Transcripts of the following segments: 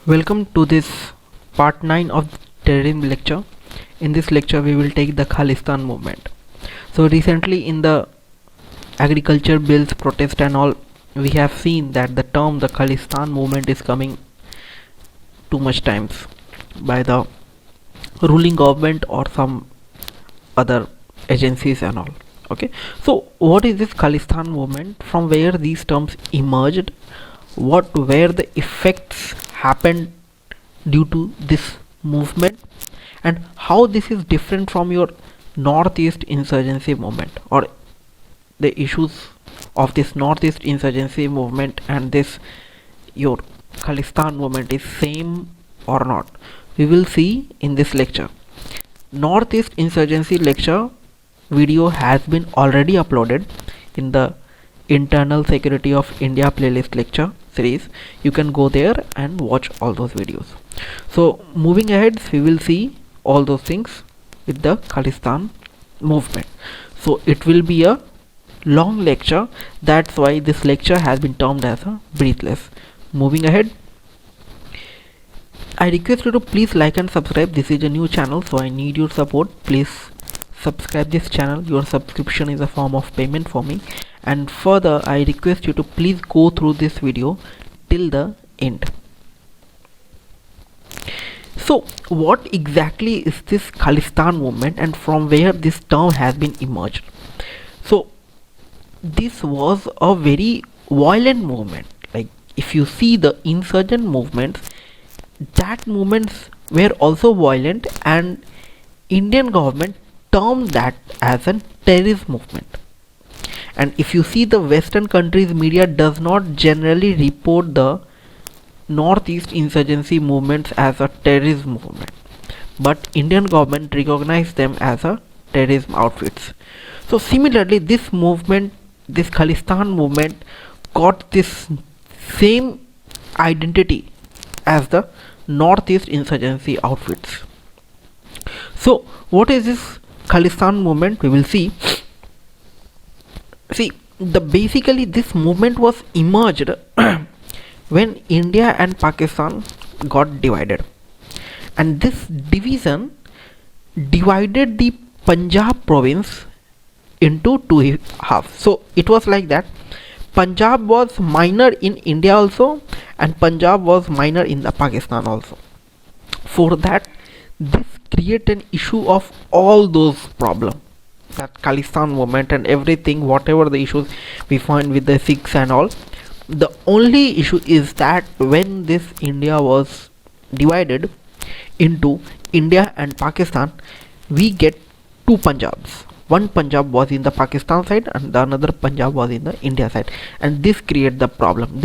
Welcome to this part 9 of terrorism lecture. In this lecture we will take the Khalistan movement. So recently in the agriculture bills protest and all, we have seen that the term the Khalistan movement is coming too much times by the ruling government or some other agencies and all. Okay, so what is this Khalistan movement, from where these terms emerged, what were the effects happened due to this movement, and how this is different from your northeast insurgency movement, or the issues of this northeast insurgency movement and this your Khalistan movement is same or not, we will see in this lecture. Northeast insurgency lecture video has been already uploaded in the internal security of India playlist lecture series. You can go there and watch all those videos. So moving ahead, we will see all those things with the Khalistan movement. So it will be a long lecture, that's why this lecture has been termed as a breathless. Moving ahead, I request you to please like and subscribe. This is a new channel, so I need your support. Please subscribe this channel. Your subscription is a form of payment for me. And further, I request you to please go through this video till the end. So what exactly is this Khalistan movement and from where this term has been emerged? So this was a very violent movement. Like if you see the insurgent movements, that movements were also violent, and Indian government termed that as a terrorist movement. And if you see the Western countries media does not generally report the northeast insurgency movements as a terrorist movement, but Indian government recognized them as a terrorism outfits. So similarly, this movement, this Khalistan movement, got this same identity as the northeast insurgency outfits. So what is this Khalistan movement? We will see. Basically this movement was emerged when India and Pakistan got divided, and this division divided the Punjab province into two halves. So it was like that Punjab was minor in India also, and Punjab was minor in the Pakistan also. For that, this create an issue of all those problems, that Khalistan movement and everything, whatever the issues we find with the Sikhs and all. The only issue is that when this India was divided into India and Pakistan, we get two Punjabs. One Punjab was in the Pakistan side and the another Punjab was in the India side, and this created the problem.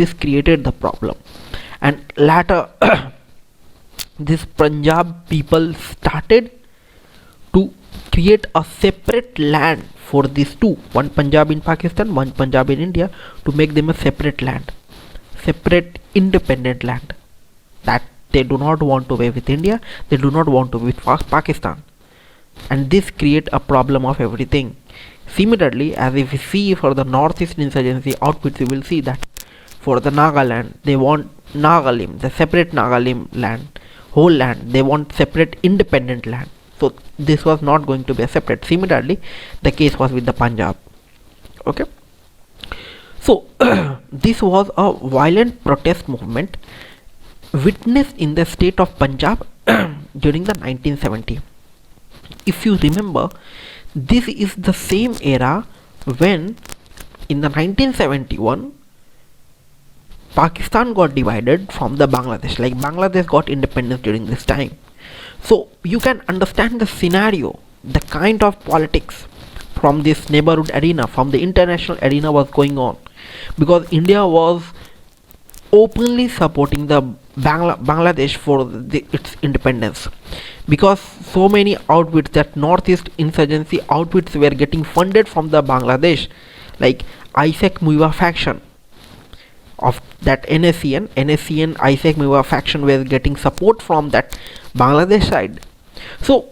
And later this Punjab people started to create a separate land for these two, one Punjab in Pakistan, one Punjab in India, to make them a separate land, separate independent land, that they do not want to be with India, they do not want to be with Pakistan, and this create a problem of everything. Similarly, as if we see for the northeast insurgency outfits, we will see that for the Nagaland, they want Nagalim, the separate Nagalim land, whole land, they want separate independent land. So this was not going to be a separate. Similarly, the case was with the Punjab. Okay, so this was a violent protest movement witnessed in the state of Punjab during the 1970. If you remember, this is the same era when in the 1971 Pakistan got divided from the Bangladesh, like Bangladesh got independence during this time. So you can understand the scenario, the kind of politics from this neighborhood arena, from the international arena was going on, because India was openly supporting the Bangladesh for its independence, because so many outfits, that northeast insurgency outfits, were getting funded from the Bangladesh, like Isaac Muiwa faction of that NSCN Isaac Muiwa faction were getting support from that Bangladesh side. So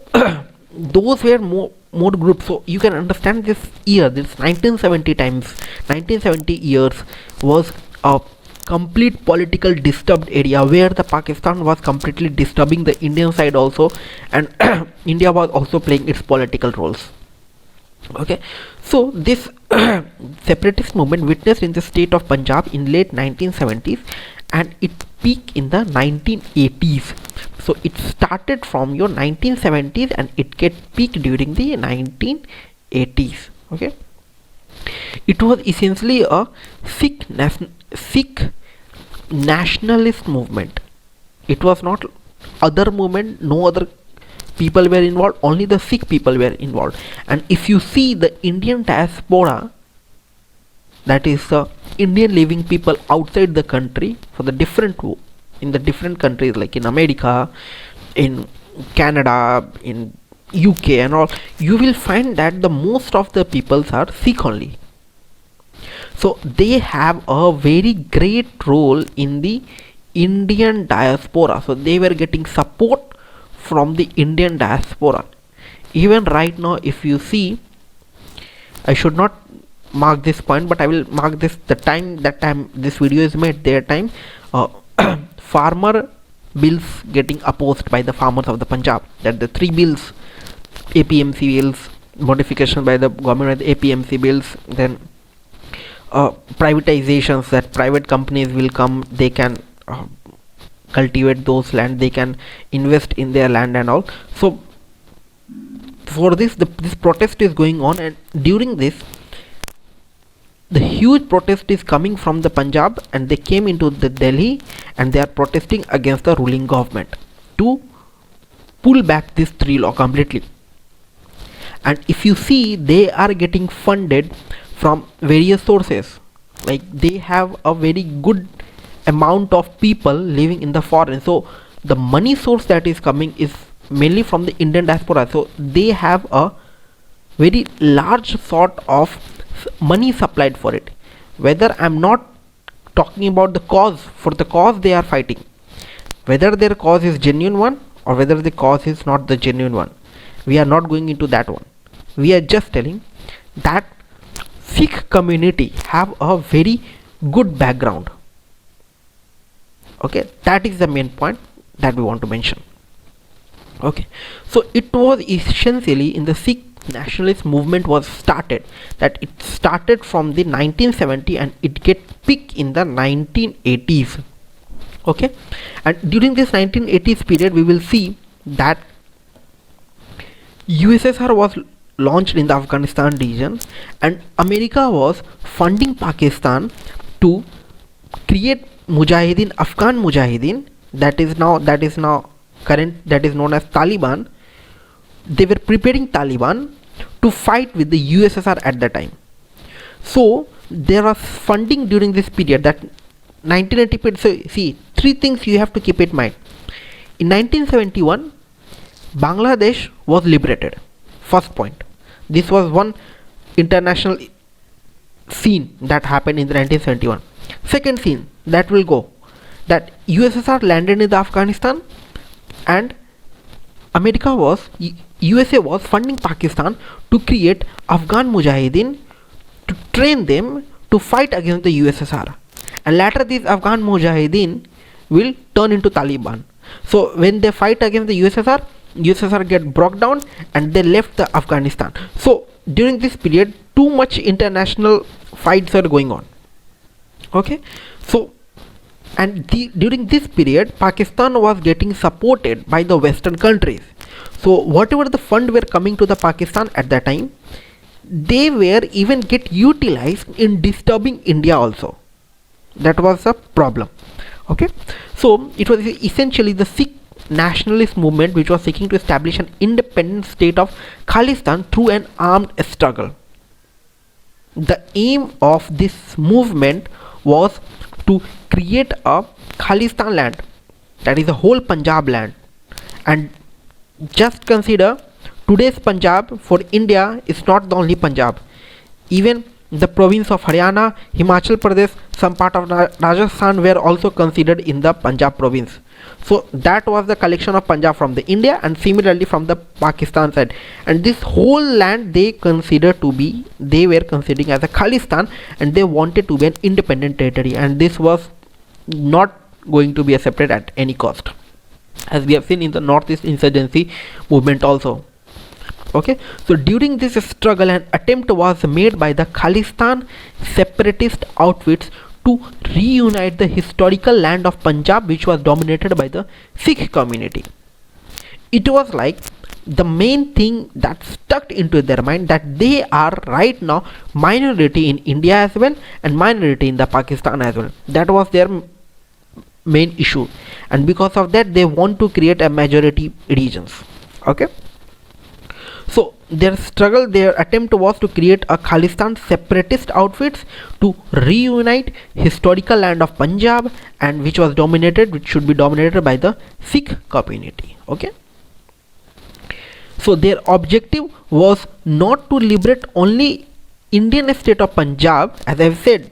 those were more groups. So you can understand this year, this 1970 years was a complete political disturbed area where the Pakistan was completely disturbing the Indian side also, and India was also playing its political roles. Okay, so this separatist movement witnessed in the state of Punjab in late 1970s, and it peaked in the 1980s. So it started from your 1970s and it get peaked during the 1980s. Okay, it was essentially a Sikh nationalist movement. It was not other movement, no other people were involved, only the Sikh people were involved. And if you see the Indian diaspora, that is Indian living people outside the country for the different in the different countries like in America, in Canada, in UK and all, you will find that the most of the peoples are Sikh only. So they have a very great role in the Indian diaspora. So they were getting support from the Indian diaspora. Even right now, if you see, I should not mark this point, but I will mark this the time that time this video is made. Their time, farmer bills getting opposed by the farmers of the Punjab. That the three bills, APMC bills, modification by the government of the APMC bills, then privatizations, that private companies will come, they can cultivate those land, they can invest in their land and all. So for this this protest is going on, and during this the huge protest is coming from the Punjab, and they came into the Delhi and they are protesting against the ruling government to pull back this three law completely. And if you see, they are getting funded from various sources, like they have a very good amount of people living in the foreign, so the money source that is coming is mainly from the Indian diaspora. So they have a very large sort of money supplied for it. Whether I'm not talking about the cause, for the cause they are fighting, whether their cause is genuine one or whether the cause is not the genuine one, we are not going into that one. We are just telling that Sikh community have a very good background. Okay, that is the main point that we want to mention. Okay, so it was essentially in the Sikh nationalist movement was started, that it started from the 1970 and it get peak in the 1980s. Okay, and during this 1980s period we will see that USSR was launched in the Afghanistan region, and America was funding Pakistan to create Mujahideen, Afghan Mujahideen, that is now current, that is known as Taliban. They were preparing Taliban to fight with the USSR at the time. So there was funding during this period, that 1980 period. So see, three things you have to keep in mind. In 1971 Bangladesh was liberated. First point, this was one international scene that happened in the 1971. Second scene that will go, that USSR landed in the Afghanistan and USA was funding Pakistan to create Afghan Mujahideen, to train them to fight against the USSR, and later these Afghan Mujahideen will turn into Taliban. So when they fight against the USSR get broke down and they left the Afghanistan. So during this period too much international fights are going on. Okay, so and during this period Pakistan was getting supported by the Western countries. So whatever the fund were coming to the Pakistan at that time, they were even get utilized in disturbing India also. That was a problem. Okay, so it was essentially the Sikh nationalist movement which was seeking to establish an independent state of Khalistan through an armed struggle. The aim of this movement was to create a Khalistan land, that is a whole Punjab land. And just consider, today's Punjab for India is not the only Punjab. Even the province of Haryana, Himachal Pradesh, some part of Rajasthan were also considered in the Punjab province. So that was the collection of Punjab from the India, and similarly from the Pakistan side. And this whole land they were considering as a Khalistan, and they wanted to be an independent territory. And this was not going to be accepted at any cost, as we have seen in the Northeast insurgency movement also. Okay, so during this struggle, an attempt was made by the Khalistan separatist outfits to reunite the historical land of Punjab, which was dominated by the Sikh community. It was like the main thing that stuck into their mind, that they are right now minority in India as well and minority in the Pakistan as well. That was their main issue, and because of that they want to create a majority regions. Okay, so their struggle, their attempt was to create a Khalistan separatist outfits to reunite historical land of Punjab, and which should be dominated by the Sikh community. Okay, so their objective was not to liberate only Indian state of Punjab. As I've said,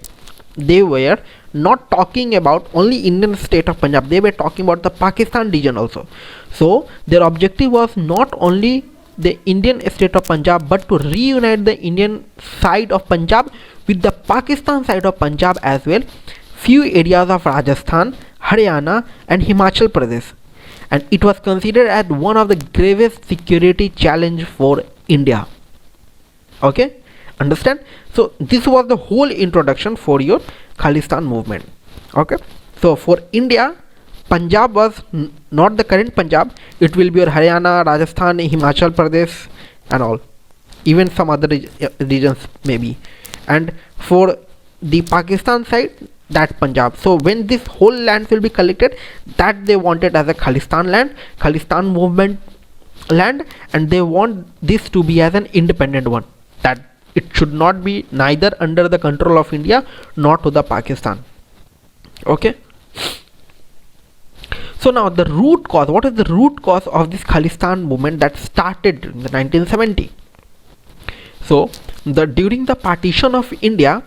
they were not talking about only Indian state of Punjab, they were talking about the Pakistan region also. So their objective was not only the Indian state of Punjab, but to reunite the Indian side of Punjab with the Pakistan side of Punjab as well, few areas of Rajasthan, Haryana and Himachal Pradesh, and it was considered as one of the gravest security challenge for India. Okay, understand? So this was the whole introduction for your Khalistan movement. Okay, so for India, Punjab was not the current Punjab, it will be your Haryana, Rajasthan, Himachal Pradesh and all, even some other regions maybe. And for the Pakistan side, that Punjab. So when this whole land will be collected, that they wanted as a Khalistan land, Khalistan movement land, and they want this to be as an independent one, that it should not be neither under the control of India nor to the Pakistan. Okay, so now the root cause, what is the root cause of this Khalistan movement that started in the 1970? So during the partition of India,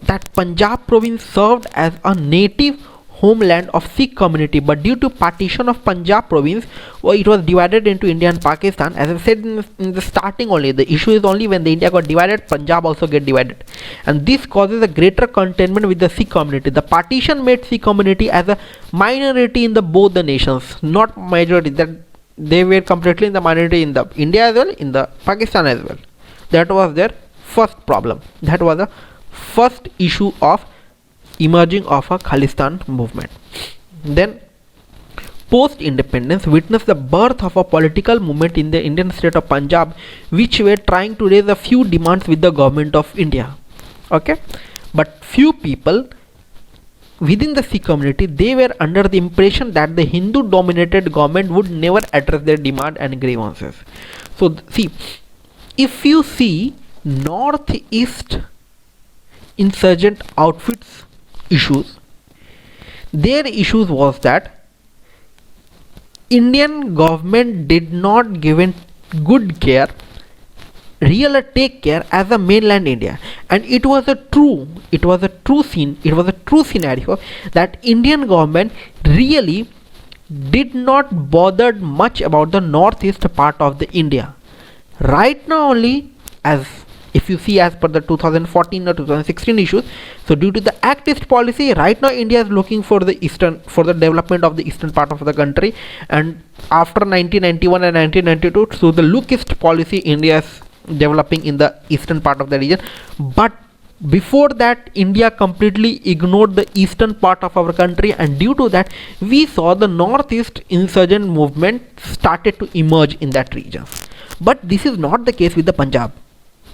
that Punjab province served as a native homeland of Sikh community, but due to partition of Punjab province, it was divided into India and Pakistan. As I said in the starting only, the issue is only when the India got divided, Punjab also get divided, and this causes a greater contentment with the Sikh community. The partition made Sikh community as a minority in the both the nations, not majority, that they were completely in the minority in the India as well, in the Pakistan as well. That was their first problem. That was the first issue of emerging of a Khalistan movement. Then post-independence witnessed the birth of a political movement in the Indian state of Punjab, which were trying to raise a few demands with the government of India. Okay, but few people within the Sikh community, they were under the impression that the Hindu dominated government would never address their demand and grievances. So see, if you see Northeast insurgent outfits issues, their issues was that Indian government did not given good care, real take care as a mainland India, and it was a true scenario that Indian government really did not bothered much about the northeast part of the India. Right now only, as if you see as per the 2014 or 2016 issues, so due to the Act East policy, right now India is looking for the development of the eastern part of the country, and after 1991 and 1992, so the Look East policy India is developing in the eastern part of the region. But before that, India completely ignored the eastern part of our country, and due to that we saw the northeast insurgent movement started to emerge in that region. But this is not the case with the Punjab.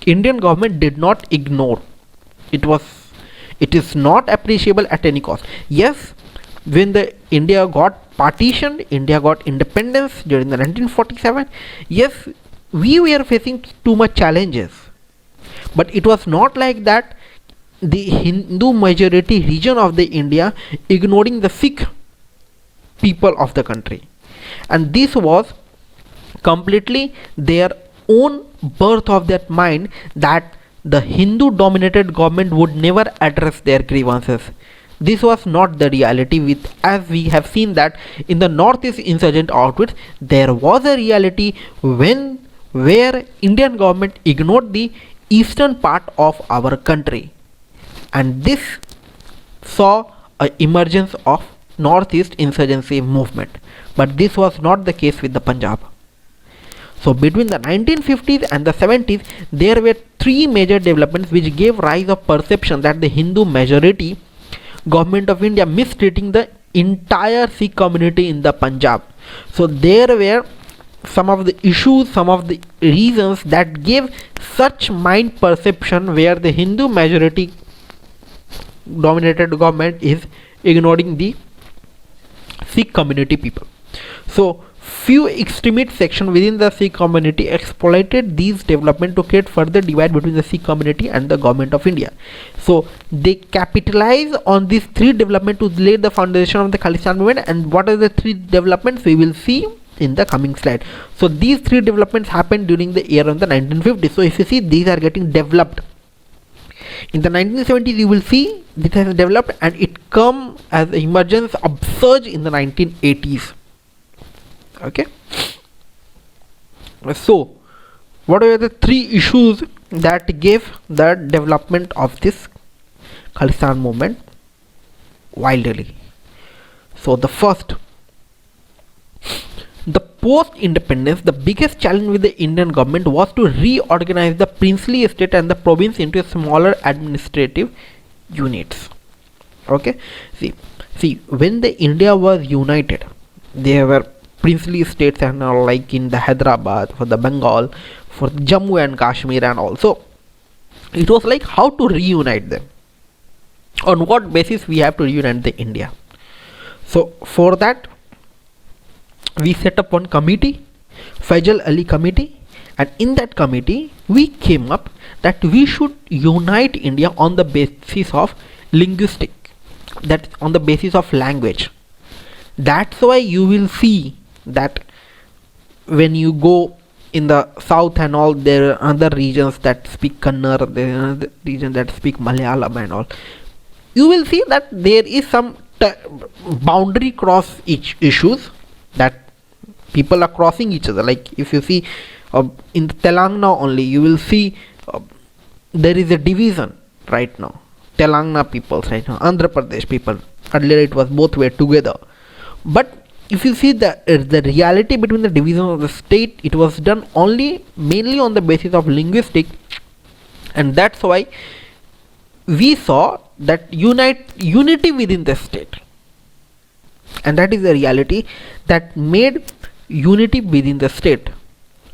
Indian government did not ignore. It is not appreciable at any cost. Yes, when the India got partitioned, India got independence during the 1947, yes, we were facing too much challenges, but it was not like that the Hindu majority region of the India ignoring the Sikh people of the country, and this was completely their own birth of that mind that the Hindu dominated government would never address their grievances. This was not the reality, with as we have seen that in the northeast insurgent outfits there was a reality where Indian government ignored the eastern part of our country, and this saw a emergence of northeast insurgency movement, but this was not the case with the Punjab. So between the 1950s and the 70s, there were three major developments which gave rise of perception that the Hindu majority government of India mistreating the entire Sikh community in the Punjab. So there were some of the issues, some of the reasons that gave such mind perception where the Hindu majority dominated government is ignoring the Sikh community people. So few extremist sections within the Sikh community exploited these developments to create further divide between the Sikh community and the government of India. So they capitalize on these three developments to lay the foundation of the Khalistan movement. And what are the three developments we will see in the coming slide. So these three developments happened during the year of the 1950s. So if you see, these are getting developed. In the 1970s, you will see this has developed, and it come as the emergence upsurge in the 1980s. Okay. So what are the three issues that gave the development of this Khalistan movement wildly? So the first, the post-independence, the biggest challenge with the Indian government was to reorganize the princely state and the province into smaller administrative units. Okay, see, when the India was united, there were princely states and all, like in the Hyderabad, for the Bengal, for Jammu and Kashmir and all. So it was like how to reunite them, on what basis we have to reunite the India. So for that, we set up one committee, Faisal Ali committee, and in that committee we came up that we should unite India on the basis of linguistic, that on the basis of language. That's why you will see that when you go in the south and all, there are other regions that speak Kannada, there are other regions that speak Malayalam and all. You will see that there is some boundary cross each issues that people are crossing each other. Like if you see in Telangana only, you will see there is a division right now. Telangana people right now, Andhra Pradesh people. Earlier it was both were together. But if you see the reality between the division of the state, it was done only mainly on the basis of linguistic, and that's why we saw that unity within the state, and that is the reality that made unity within the state.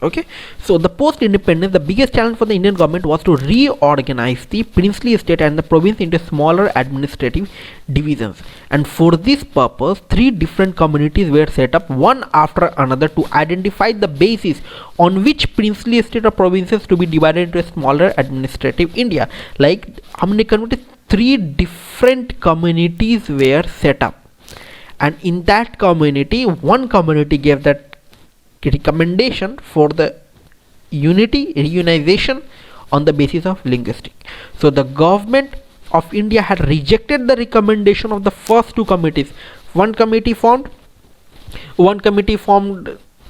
Okay, so the post-independence, the biggest challenge for the Indian government was to reorganize the princely state and the province into smaller administrative divisions, and for this purpose three different communities were set up one after another to identify the basis on which princely state or provinces to be divided into a smaller administrative India. Like how many communities? Three different communities were set up, and in that community, one community gave that recommendation for the reunionization on the basis of linguistic. So the government of India had rejected the recommendation of the first two committees. One committee formed,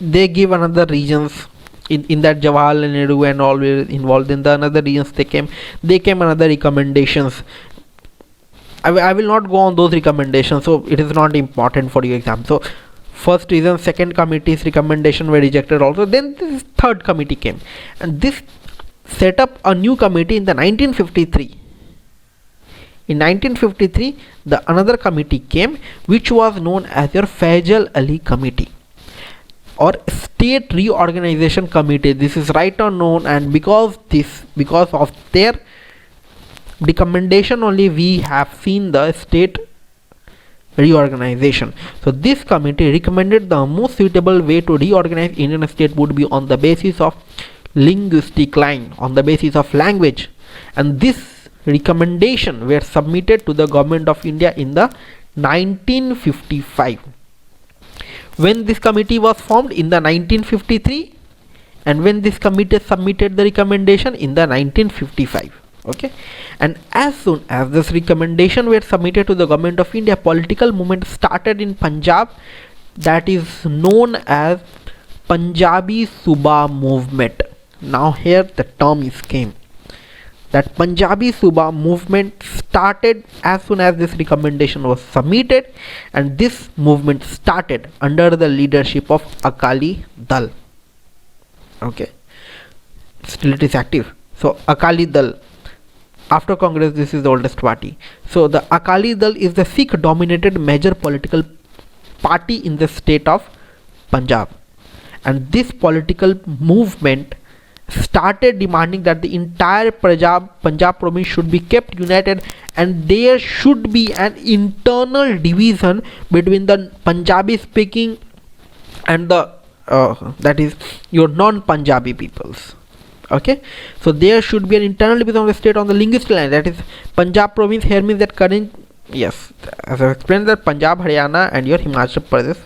they give another regions in that Jawaharlal Nehru and all were involved in the another regions. They came another recommendations. I will not go on those recommendations, so it is not important for your exam. So first reason, second committee's recommendation were rejected also. Then this third committee came, and this set up a new committee in the 1953. In 1953, the another committee came, which was known as your Faisal Ali committee or state reorganization committee. This is right now known, and because of their recommendation only we have seen the state reorganization. So this committee recommended the most suitable way to reorganize Indian state would be on the basis of linguistic line, on the basis of language, and this recommendation were submitted to the government of India in the 1955. When this committee was formed in the 1953, and when this committee submitted the recommendation in the 1955. Okay, and as soon as this recommendation were submitted to the government of India, political movement started in Punjab that is known as Punjabi Suba movement. Now here the term is came. that Punjabi Suba movement started as soon as this recommendation was submitted, and this movement started under the leadership of Akali Dal. Okay, still it is active. So Akali Dal, after Congress, this is the oldest party. So the Akali Dal is the Sikh dominated major political party in the state of Punjab, and this political movement started demanding that the entire Punjab province should be kept united, and there should be an internal division between the Punjabi speaking and the that is your non-Punjabi peoples. Okay, so there should be an internal division of the state on the linguistic line, that is Punjab province here means that current, yes, as I explained, that Punjab, Haryana and your Himachal Pradesh,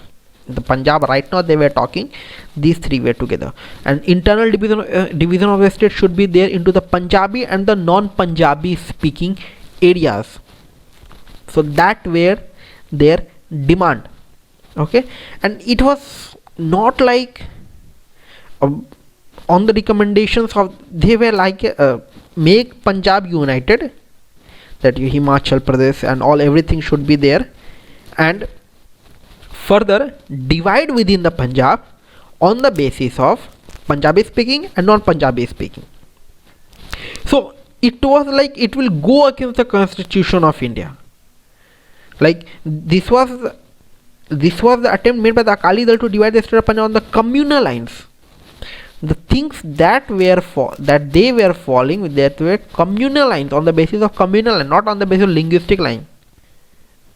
the Punjab right now they were talking, these three were together, and internal division of the state should be there into the Punjabi and the non-Punjabi speaking areas. So that were their demand. Okay, and it was not like on the recommendations of, they were like make Punjab united, that you Himachal Pradesh and all everything should be there, and further divide within the Punjab on the basis of Punjabi speaking and non-Punjabi speaking. So it was like it will go against the Constitution of India. Like this was the attempt made by the Akali Dal to divide the state of Punjab on the communal lines. The things that were they were following, that were communal lines, on the basis of communal line, not on the basis of linguistic line.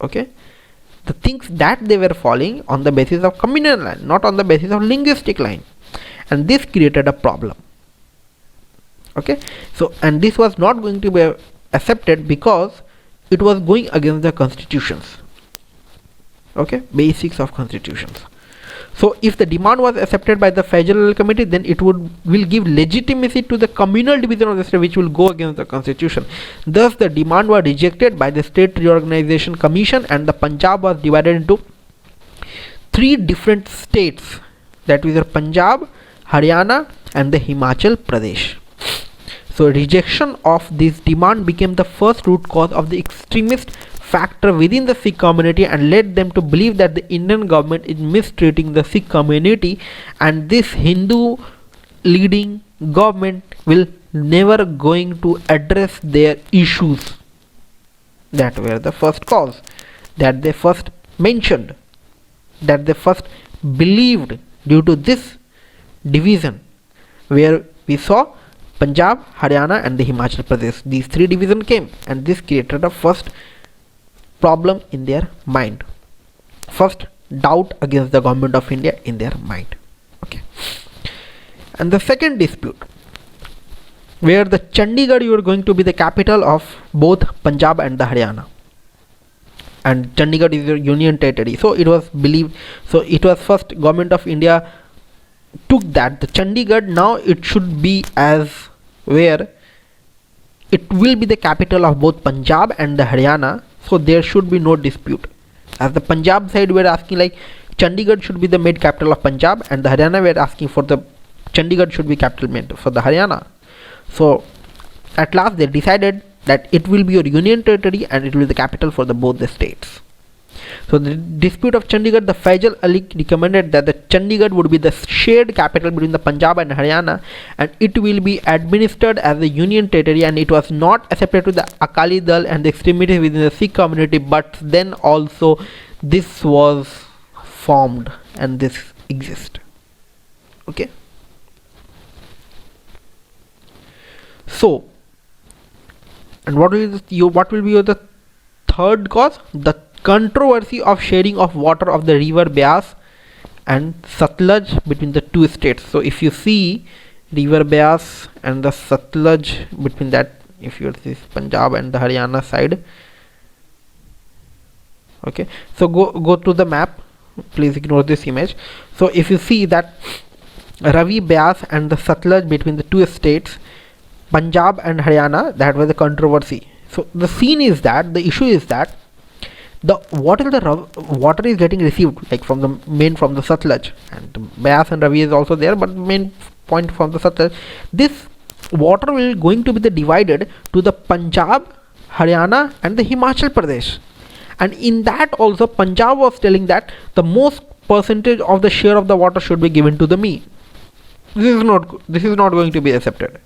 Okay, the things that they were following on the basis of communal line, not on the basis of linguistic line, and this created a problem. Okay, so and this was not going to be accepted because it was going against the constitutions. Okay, basics of constitutions. So if the demand was accepted by the federal committee, then it will give legitimacy to the communal division of the state, which will go against the constitution. Thus the demand was rejected by the State Reorganization Commission, and the Punjab was divided into three different states, that is Punjab, Haryana and the Himachal Pradesh. So rejection of this demand became the first root cause of the extremist factor within the Sikh community, and led them to believe that the Indian government is mistreating the Sikh community, and this Hindu leading government will never going to address their issues. That were the first cause that they first mentioned, that they first believed. Due to this division, where we saw Punjab, Haryana and the Himachal Pradesh, these three divisions came, and this created a first problem in their mind, first doubt against the government of India in their mind. Okay, and the second dispute, where the Chandigarh you are going to be the capital of both Punjab and the Haryana, and Chandigarh is your union territory. So it was believed, so it was first government of India took that the Chandigarh now it should be as where it will be the capital of both Punjab and the Haryana. So there should be no dispute. As the Punjab side were asking like Chandigarh should be the made capital of Punjab, and the Haryana were asking for the Chandigarh should be capital made for the Haryana. So at last they decided that it will be your union territory and it will be the capital for the both the states. So the dispute of Chandigarh, the Faisal Ali recommended that the Chandigarh would be the shared capital between the Punjab and Haryana, and it will be administered as a union territory, and it was not accepted to the Akali Dal and the extremists within the Sikh community, but then also this was formed and this exists. Okay, so and what will be the third cause? The controversy of sharing of water of the river Beas and Satluj between the two states. So if you see river Beas and the Satluj, between that, if you see Punjab and the Haryana side. Okay, so go to the map, please ignore this image. So if you see that Ravi Beas and the Satluj between the two states, Punjab and Haryana, that was the controversy. So the scene is that, the issue is that the water is getting received like from the Satluj, and Beas and Ravi is also there, but main point from the Satluj. This water will going to be the divided to the Punjab, Haryana and the Himachal Pradesh. And in that also Punjab was telling that the most percentage of the share of the water should be given to the me. This is not going to be accepted.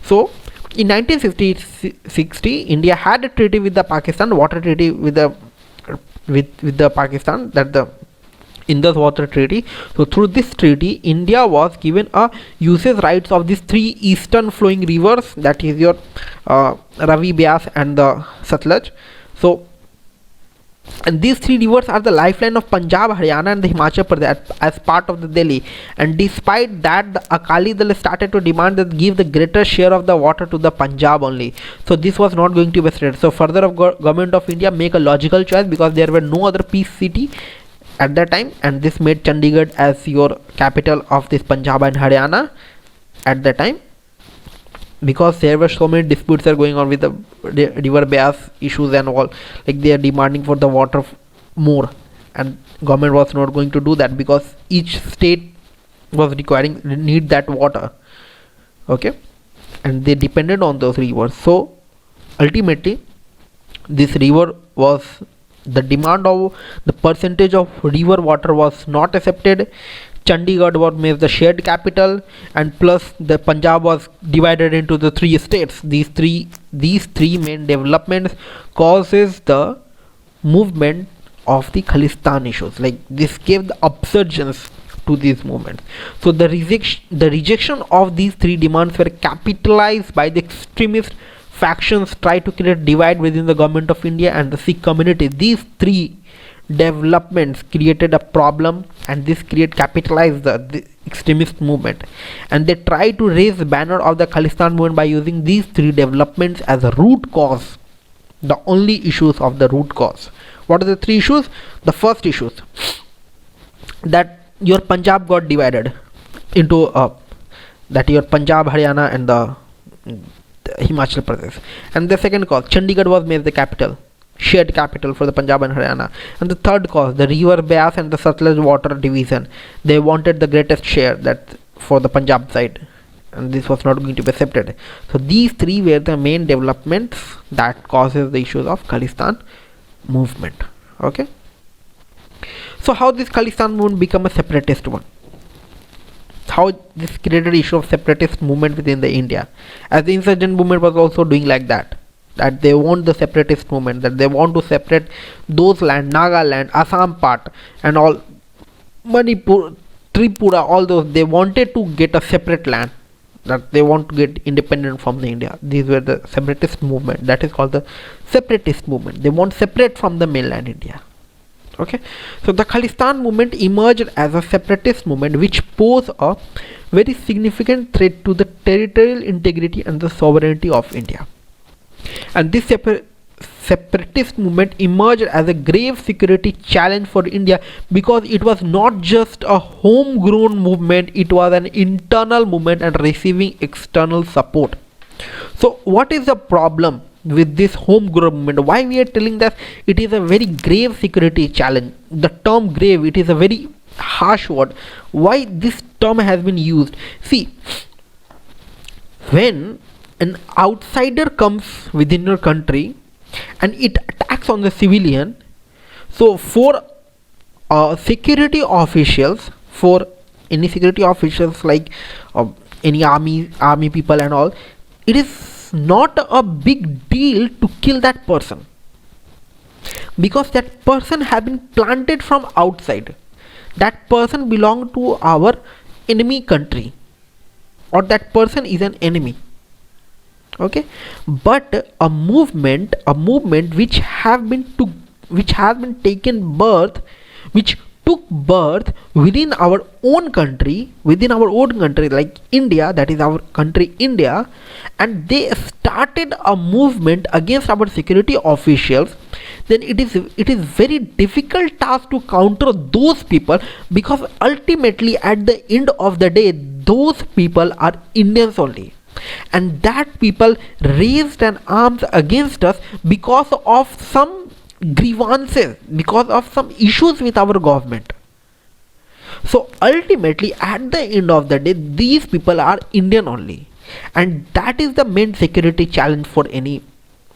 So in 1960, India had a treaty with the Pakistan, water treaty with the Pakistan, that the Indus Water Treaty. So through this treaty, India was given a usage rights of these three eastern flowing rivers, that is your Ravi, Beas and the Satluj. So, and these three rivers are the lifeline of Punjab, Haryana and the Himachal Pradesh as part of the Delhi. And despite that, the Akali Dal started to demand that give the greater share of the water to the Punjab only. So this was not going to be straight. So further of government of India make a logical choice, because there were no other peace city at that time, and this made Chandigarh as your capital of this Punjab and Haryana at that time, because there were so many disputes are going on with the river Beas issues and all, like they are demanding for the water more, and government was not going to do that because each state was requiring need that water. Okay, and they depended on those rivers. So ultimately this river was, the demand of the percentage of river water was not accepted. Chandigarh was made the shared capital, and plus the Punjab was divided into the three states. These three main developments causes the movement of the Khalistan issues. Like this gave the upsurgence to these movements. So the rejection of these three demands were capitalized by the extremist factions, try to create divide within the government of India and the Sikh community. These three developments created a problem, and this capitalized the extremist movement, and they try to raise the banner of the Khalistan movement by using these three developments as a root cause, the only issues of the root cause. What are the three issues? The first issues, that your Punjab got divided into that your Punjab, Haryana and the Himachal Pradesh. And the second cause, Chandigarh was made the capital, shared capital for the Punjab and Haryana. And the third cause, the river Beas and the Satluj water division, they wanted the greatest share that for the Punjab side, and this was not going to be accepted. So these three were the main developments that causes the issues of Khalistan movement. Okay, so how this Khalistan movement become a separatist one? How this created issue of separatist movement within the India, as the insurgent movement was also doing like that they want the separatist movement, that they want to separate those land, Nagaland, Assam part and all, Manipur, Tripura, all those, they wanted to get a separate land, that they want to get independent from the India. These were the separatist movement, that is called the separatist movement. They want separate from the mainland India. Okay, so the Khalistan movement emerged as a separatist movement which posed a very significant threat to the territorial integrity and the sovereignty of India. And this separatist movement emerged as a grave security challenge for India, because it was not just a homegrown movement, it was an internal movement and receiving external support. So what is the problem with this homegrown movement? Why we are telling that it is a very grave security challenge? The term grave, it is a very harsh word. Why this term has been used? See, when an outsider comes within your country and it attacks on the civilian, so for security officials, for any security officials like any army people and all, it is not a big deal to kill that person, because that person has been planted from outside. That person belongs to our enemy country, or that person is an enemy. Okay, but a movement which took birth within our own country, like India, that is our country India, and they started a movement against our security officials, then it is very difficult task to counter those people, because ultimately at the end of the day those people are Indians only, and that people raised an arms against us because of some grievances, because of some issues with our government. So ultimately at the end of the day these people are Indian only, and that is the main security challenge for any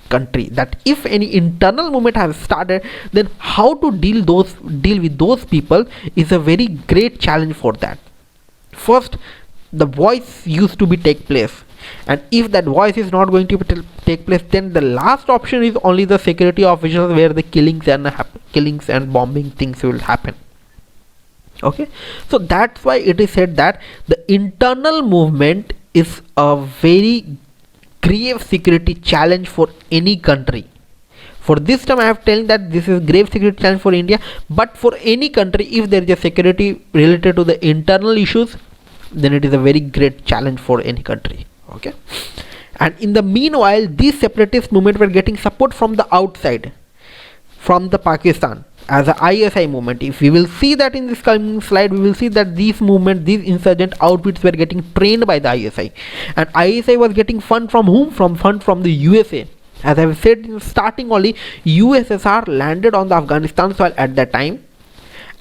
country, that if any internal movement has started, then how to deal with those people is a very great challenge for that. First, the voice used to be take place, and if that voice is not going to take place, then the last option is only the security officials, where the killings and bombing things will happen. Okay, so that's why it is said that the internal movement is a very grave security challenge for any country. For this time I have telling that this is grave security challenge for India, but for any country, if there is a security related to the internal issues, then it is a very great challenge for any country. Okay, and in the meanwhile, these separatist movement were getting support from the outside, from the Pakistan, as a ISI movement. If we will see that in this coming slide, we will see that these insurgent outfits were getting trained by the ISI, and ISI was getting fund from whom? From the USA. As I have said in starting only, USSR landed on the Afghanistan soil at that time,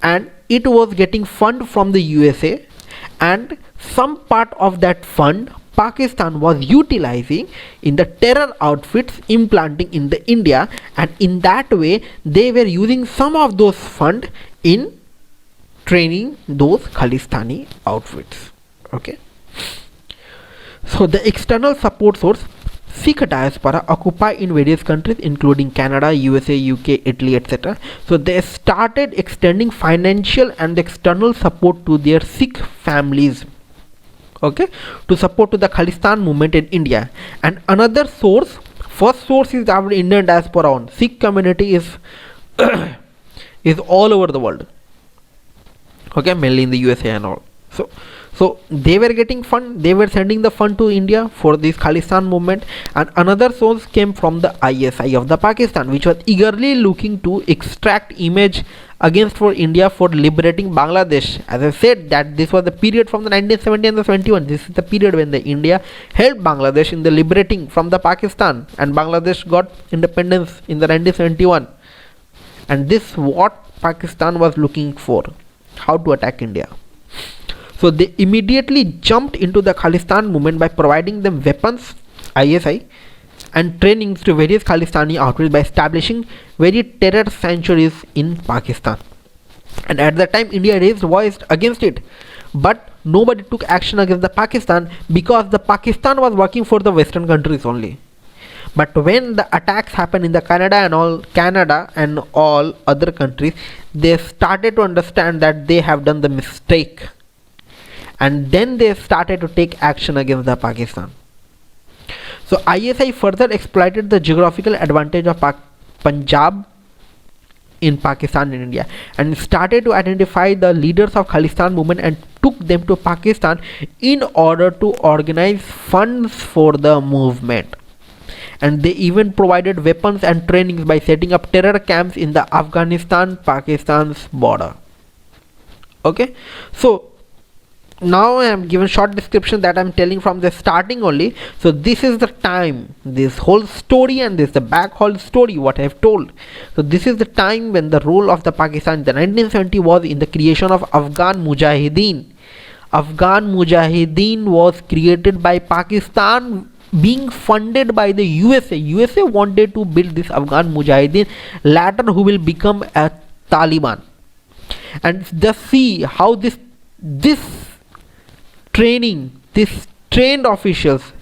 and it was getting fund from the USA, and some part of that fund Pakistan was utilizing in the terror outfits implanting in the India, and in that way they were using some of those funds in training those Khalistani outfits. Okay, so the external support source, Sikh diaspora occupy in various countries including Canada, USA, UK, Italy, etc. So they started extending financial and external support to their Sikh families, okay, to support to the Khalistan movement in India. And another source, first source is our Indian diaspora on Sikh community is is all over the world, okay, mainly in the USA and all. So they were getting fund, they were sending the fund to India for this Khalistan movement. And another source came from the ISI of the Pakistan, which was eagerly looking to extract image against for India for liberating Bangladesh. As I said, that this was the period from the 1970 and the 71. This is the period when the India helped Bangladesh in the liberating from the Pakistan, and Bangladesh got independence in the 1971. And this what Pakistan was looking for, how to attack India. So they immediately jumped into the Khalistan movement by providing them weapons, ISI, and trainings to various Khalistani outfits by establishing very terror sanctuaries in Pakistan. And at that time India raised voice against it, but nobody took action against the Pakistan, because the Pakistan was working for the Western countries only. But when the attacks happened in the Canada and all other countries, they started to understand that they have done the mistake, and then they started to take action against the Pakistan. So ISI further exploited the geographical advantage of Punjab in Pakistan and India, and started to identify the leaders of Khalistan movement and took them to Pakistan in order to organize funds for the movement. And they even provided weapons and trainings by setting up terror camps in the Afghanistan-Pakistan's border. Okay, so now I am given short description that I am telling from the starting only. So this is the time, this whole story, and this is the back whole story what I have told. So this is the time when the role of the Pakistan in the 1970 was in the creation of Afghan Mujahideen. Afghan Mujahideen was created by Pakistan, being funded by the USA. USA wanted to build this Afghan Mujahideen, later who will become a Taliban. And just see how this trained officials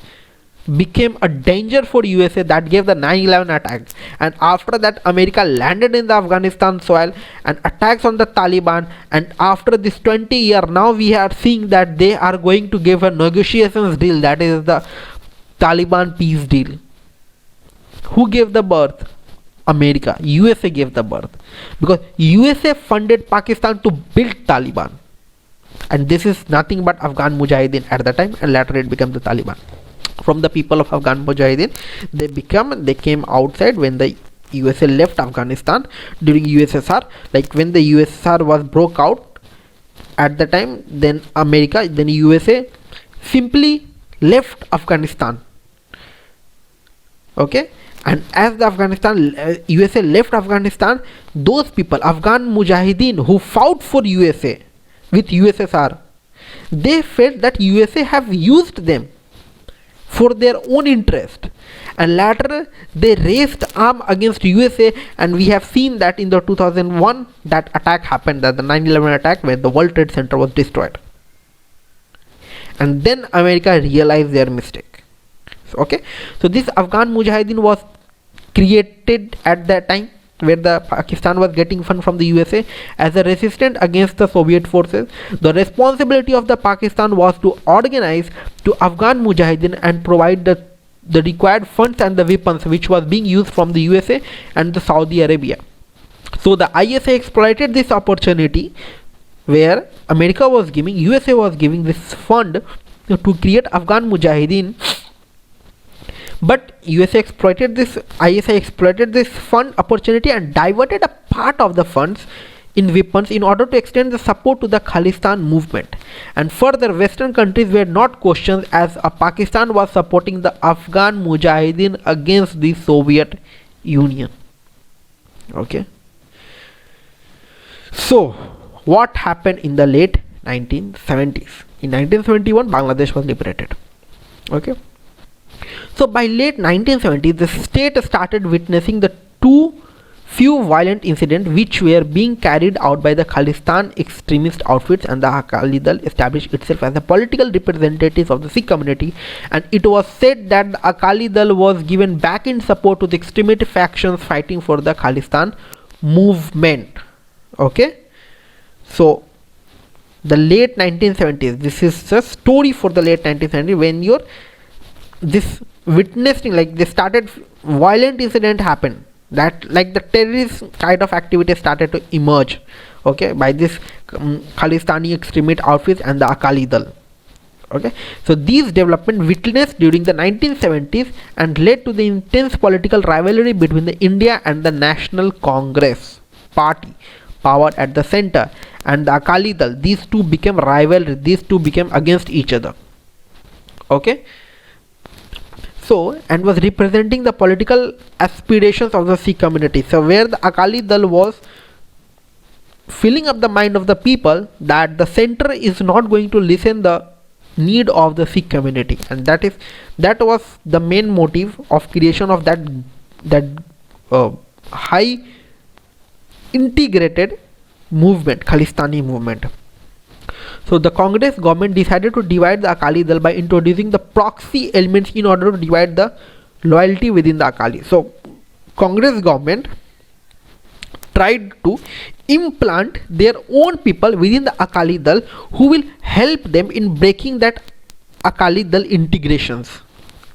became a danger for USA, that gave the 9/11 attack. And after that America landed in the Afghanistan soil and attacks on the Taliban, and after this 20 year, now we are seeing that they are going to give a negotiations deal, that is the Taliban peace deal. Who gave the birth? America. USA gave the birth, because USA funded Pakistan to build Taliban. And this is nothing but Afghan Mujahideen at the time, and later it became the Taliban. From the people of Afghan Mujahideen, they came outside when the USA left Afghanistan during USSR. Like when the USSR was broke out at the time, then USA simply left Afghanistan. Okay, and as the USA left Afghanistan, those people, Afghan Mujahideen who fought for USA with USSR, they felt that USA have used them, for their own interest, and later they raised arm against USA, and we have seen that in the 2001 that attack happened, that the 9/11 attack where the World Trade Center was destroyed, and then America realized their mistake. Okay, so this Afghan Mujahideen was created at that time where the Pakistan was getting fund from the USA as a resistance against the Soviet forces. The responsibility of the Pakistan was to organize to Afghan Mujahideen and provide the required funds and the weapons which was being used from the USA and the Saudi Arabia. So the ISI exploited this opportunity where America was giving, USA was giving this fund to create Afghan Mujahideen, but USA exploited this, ISI exploited this fund opportunity and diverted a part of the funds in weapons in order to extend the support to the Khalistan movement. And further, Western countries were not questioned as Pakistan was supporting the Afghan Mujahideen against the Soviet Union. Okay. So, what happened in the late 1970s? In 1971, Bangladesh was liberated. Okay. So by late 1970s, the state started witnessing the few violent incidents which were being carried out by the Khalistan extremist outfits, and the Akali Dal established itself as the political representatives of the Sikh community, and it was said that the Akali Dal was given back in support to the extremist factions fighting for the Khalistan movement. Okay, so the late 1970s, this is a story for the late 1970s when this witnessing, like they started violent incident happened, that like the terrorist kind of activity started to emerge, okay, by this Khalistani extremist outfits and the Akali Dal. Okay, so these developments witnessed during the 1970s and led to the intense political rivalry between the India and the National Congress party power at the center and the Akali Dal. These two became rivalry, these two became against each other. Okay, so, and was representing the political aspirations of the Sikh community. So where the Akali Dal was filling up the mind of the people that the center is not going to listen the need of the Sikh community, and that was the main motive of creation of that high integrated movement, Khalistani movement. So the Congress government decided to divide the Akali Dal by introducing the proxy elements in order to divide the loyalty within the Akali. So Congress government tried to implant their own people within the Akali Dal who will help them in breaking that Akali Dal integrations,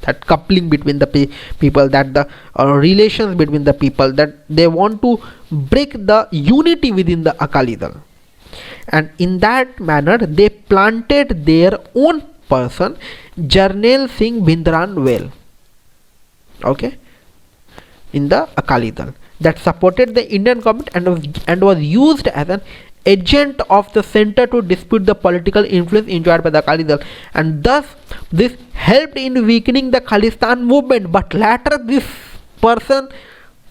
that coupling between the people, that the relations between the people, that they want to break the unity within the Akali Dal. And in that manner they planted their own person, Jarnail Singh Bhindranwale, okay, in the Akali Dal, that supported the Indian government and was used as an agent of the center to dispute the political influence enjoyed by the Akali Dal, and thus this helped in weakening the Khalistan movement. But later this person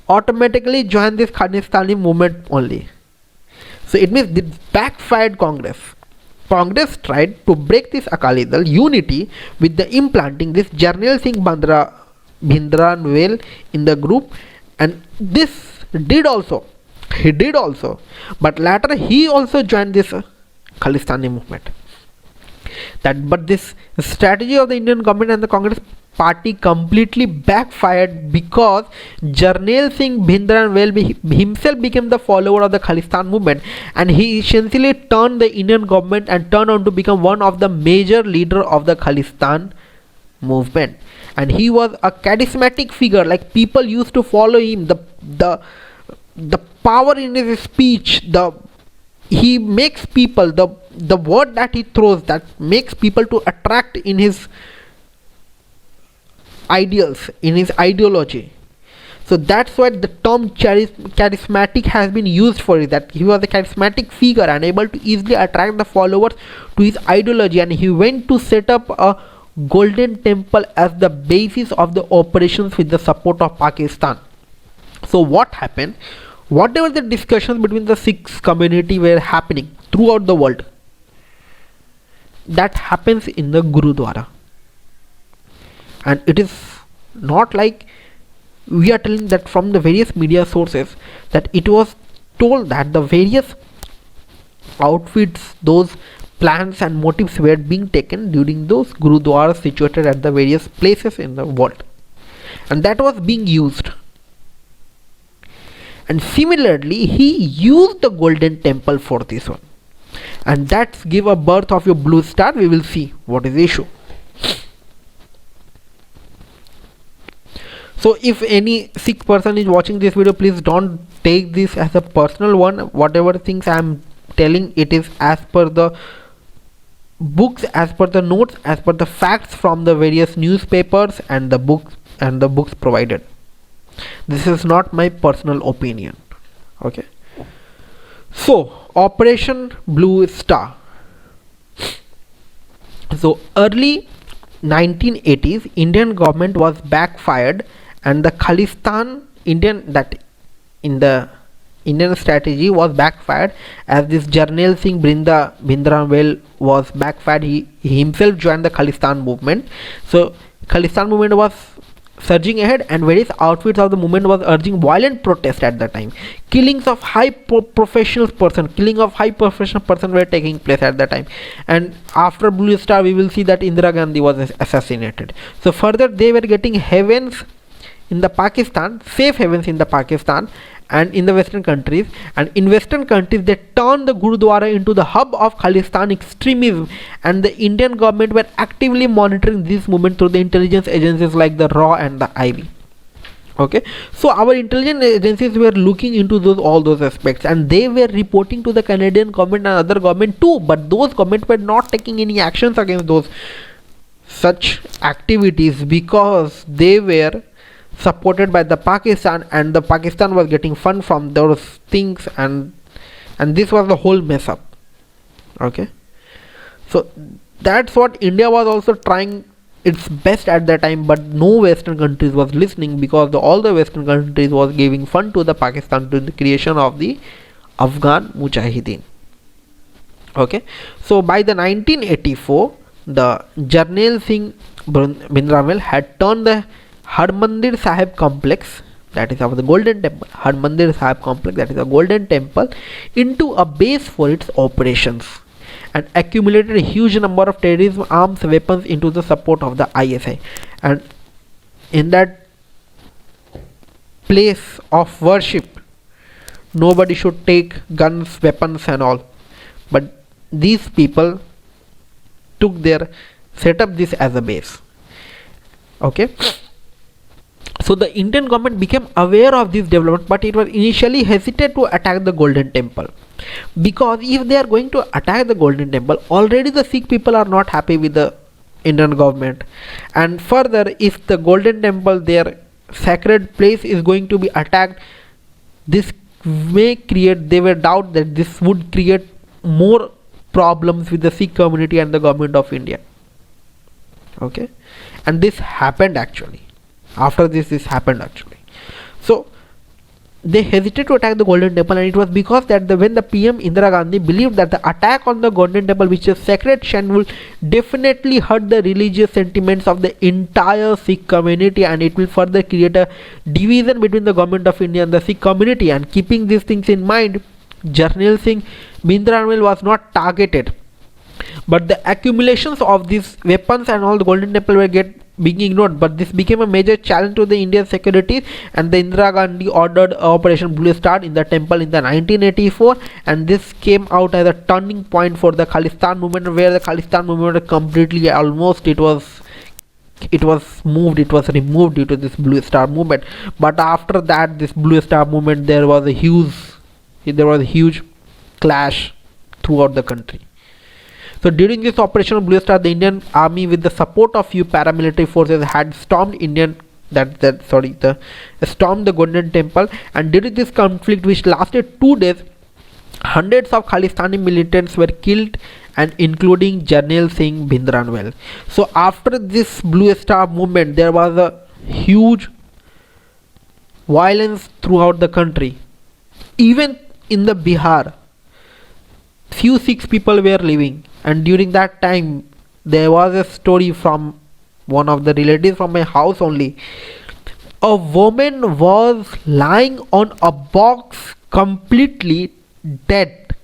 automatically joined this Khalistani movement only. So it means the backfired Congress. Congress tried to break this Akali Dal unity with the implanting this Jarnail Singh Bhindranwale in the group, and this he did also, but later he also joined this Khalistani movement. But this strategy of the Indian government and the Congress party completely backfired because Jarnail Singh Bhindranwale himself became the follower of the Khalistan movement, and he essentially turned the Indian government and turned on to become one of the major leader of the Khalistan movement. And he was a charismatic figure, like people used to follow him. The power in his speech, he makes people, the word that he throws, that makes people to attract in his ideals, in his ideology. So that's why the term charismatic has been used for it, that he was a charismatic figure and able to easily attract the followers to his ideology, and he went to set up a golden temple as the basis of the operations with the support of Pakistan. So what happened, whatever the discussions between the Sikh community were happening throughout the world, that happens in the Gurudwara. and it is not like we are telling that from the various media sources, that it was told that the various outfits, those plans and motives were being taken during those gurudwaras situated at the various places in the world, and that was being used. And similarly, he used the golden temple for this one, and that's give a birth of your blue star. We will see what is the issue. So if any Sikh person is watching this video, please don't take this as a personal one. Whatever things I am telling, it is as per the books, as per the notes, as per the facts from the various newspapers and the books provided. This is not my personal opinion. Okay. So Operation Blue Star. So early 1980s, Indian government was backfired, and the Khalistan in the Indian strategy was backfired, as this Jarnail Singh Bhindranwale was backfired. He himself joined the Khalistan movement. So Khalistan movement was surging ahead, and various outfits of the movement was urging violent protest at the time. Killings of high professional person were taking place at the time. And after Blue Star, we will see that Indira Gandhi was assassinated. So further, they were getting havens in the Pakistan, safe havens in the Pakistan and in the Western countries. And in Western countries, they turned the Gurudwara into the hub of Khalistan extremism, and the Indian government were actively monitoring this movement through the intelligence agencies like the RAW and the IB. Okay, so our intelligence agencies were looking into all those aspects, and they were reporting to the Canadian government and other government too, but those governments were not taking any actions against those such activities, because they were supported by the Pakistan, and the Pakistan was getting fund from those things, and this was the whole mess up. Okay, so that's what India was also trying its best at that time, but no Western countries was listening, because all the Western countries was giving fund to the Pakistan to the creation of the Afghan Mujahideen. Okay, so by the 1984, the Jarnail Singh Bhindranwale had turned the Harmandir Sahib complex, that is of the Golden Temple, Harmandir Sahib complex, that is a Golden Temple, into a base for its operations, and accumulated a huge number of terrorism arms weapons into the support of the ISI. And in that place of worship, nobody should take guns, weapons and all, but these people set up this as a base. Okay, so the Indian government became aware of this development, but it was initially hesitant to attack the Golden Temple, because if they are going to attack the Golden Temple, already the Sikh people are not happy with the Indian government, and further, if the Golden Temple, their sacred place, is going to be attacked, this may create, they were doubt that this would create more problems with the Sikh community and the government of India. Okay, and this happened actually. After this happened actually. So they hesitated to attack the Golden Temple, and it was because that when the PM Indira Gandhi believed that the attack on the Golden Temple, which is sacred shrine, will definitely hurt the religious sentiments of the entire Sikh community, and it will further create a division between the government of India and the Sikh community. And keeping these things in mind, Jarnail Singh Bhindranwale was not targeted, but the accumulations of these weapons and all the Golden Temple were being ignored. But this became a major challenge to the Indian security, and the Indira Gandhi ordered Operation Blue Star in the temple in the 1984, and this came out as a turning point for the Khalistan movement, where the Khalistan movement completely, almost it was removed due to this Blue Star movement. But after that, this Blue Star movement, there was a huge clash throughout the country. So during this Operation Blue Star, the Indian Army, with the support of few paramilitary forces, had stormed stormed the Golden Temple, and during this conflict, which lasted 2 days, hundreds of Khalistani militants were killed, and including Jarnail Singh Bhindranwale. So after this Blue Star movement, there was a huge violence throughout the country. Even in the Bihar, few Sikh people were living, and during that time there was a story from one of the relatives from my house only. A woman was lying on a box completely dead.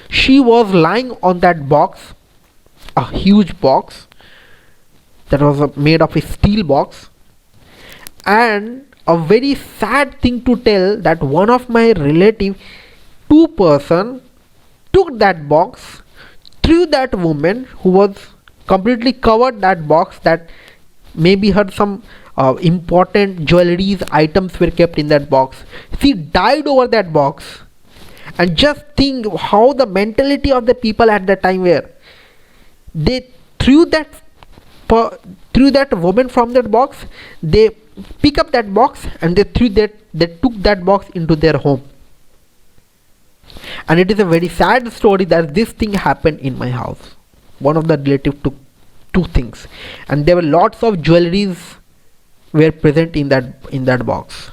She was lying on that box, a huge box that was made of a steel box. And a very sad thing to tell, that one of my relative, two person, took that box, threw that woman who was completely covered that box, that maybe her some important jewelries items were kept in that box. She died over that box. And just think how the mentality of the people at that time were. They threw that threw that woman from that box. They pick up that box and they took that box into their home. And it is a very sad story that this thing happened in my house. One of the relative took two things, and there were lots of jewelries were present in that box.